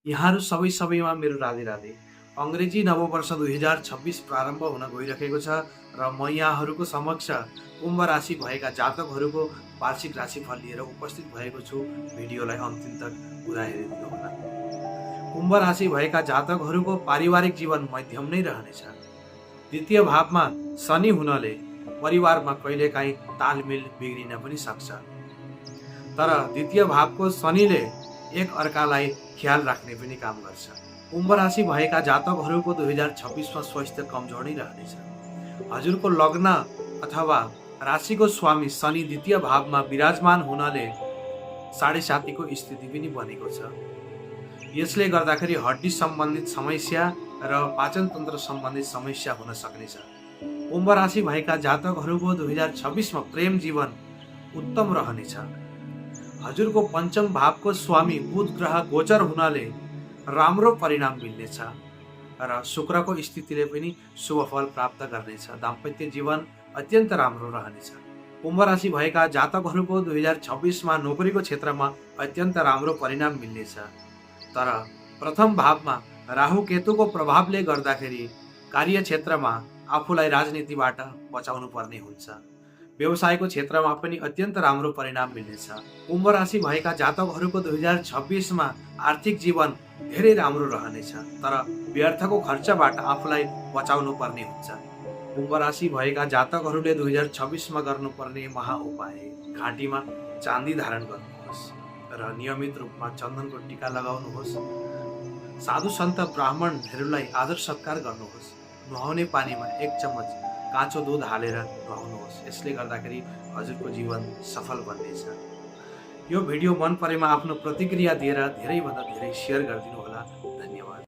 यहाँहरू सबैमा मेरो राधे राधे। अङ्ग्रेजी नववर्ष 2026 प्रारम्भ हुन गइरहेको छ र म यहाँहरूको समक्ष कुम्भ राशि भएका जातकहरूको वार्षिक राशिफल लिएर उपस्थित भएको छु। भिडियोलाई अन्तिम तक पुरा हेरिदिनुहोला। कुम्भ राशि भएका जातकहरूको पारिवारिक जीवन मध्यम नै रहनेछ। द्वितीय भावमा शनि हुनाले परिवारमा कहिलेकाहीँ तालमेल बिग्रिन पनि सक्छ। तर द्वितीय भावको शनिले एक अर्कालाई ख्याल राख्ने पनि काम गर्छ। कुम्भ राशि भएका जातकहरूको 2026मा स्वास्थ्य कमजोर नै रहनेछ। हजुरको लग्न अथवा राशिको स्वामी शनि द्वितीय भावमा विराजमान हुनाले साढे सातीको स्थिति पनि बनेको छ। यसले गर्दाखेरि हड्डी सम्बन्धित समस्या र पाचन तन्त्र सम्बन्धित समस्या हुन सक्नेछ। कुम्भ राशि भएका जातकहरूको 2026मा प्रेम जीवन उत्तम रहनेछ। हजुरको पञ्चम भावको स्वामी बुध ग्रह गोचर हुनाले राम्रो परिणाम मिल्नेछ र शुक्रको स्थितिले पनि शुभ फल प्राप्त गर्नेछ। दाम्पत्य जीवन अत्यन्त राम्रो रहनेछ। कुम्भ राशि भएका जातकहरूको 2026मा नोकरीको क्षेत्रमा अत्यन्त राम्रो परिणाम मिल्नेछ। तर प्रथम भावमा राहु केतुको प्रभावले गर्दाखेरि कार्यक्षेत्रमा आफूलाई राजनीतिबाट बचाउनु पर्ने हुन्छ। व्यवसायको क्षेत्रमा पनि अत्यन्त राम्रो परिणाम मिल्नेछ। कुम्भ राशि भएका जातकहरूको 2026मा आर्थिक जीवन धेरै राम्रो रहनेछ। तर व्यर्थको खर्चबाट आफूलाई बचाउनु पर्ने हुन्छ। कुम्भ राशि भएका जातकहरूले 2026मा गर्नुपर्ने महा उपाय: घाँटीमा चाँदी धारण गर्नुहोस् र नियमित रूपमा चन्दनको टीका लगाउनुहोस्। साधु सन्त ब्राह्मणहरूलाई आदर सत्कार गर्नुहोस्। नुहाउने पानीमा 1 चम्मच काँचो दुध हालेर नुहाउनुहोस्। यसले गर्दाखेरि हजुरको जीवन सफल बन्नेछ। यो भिडियो मन परेमा आफ्नो प्रतिक्रिया दिएर धेरैभन्दा धेरै सेयर गरिदिनु होला।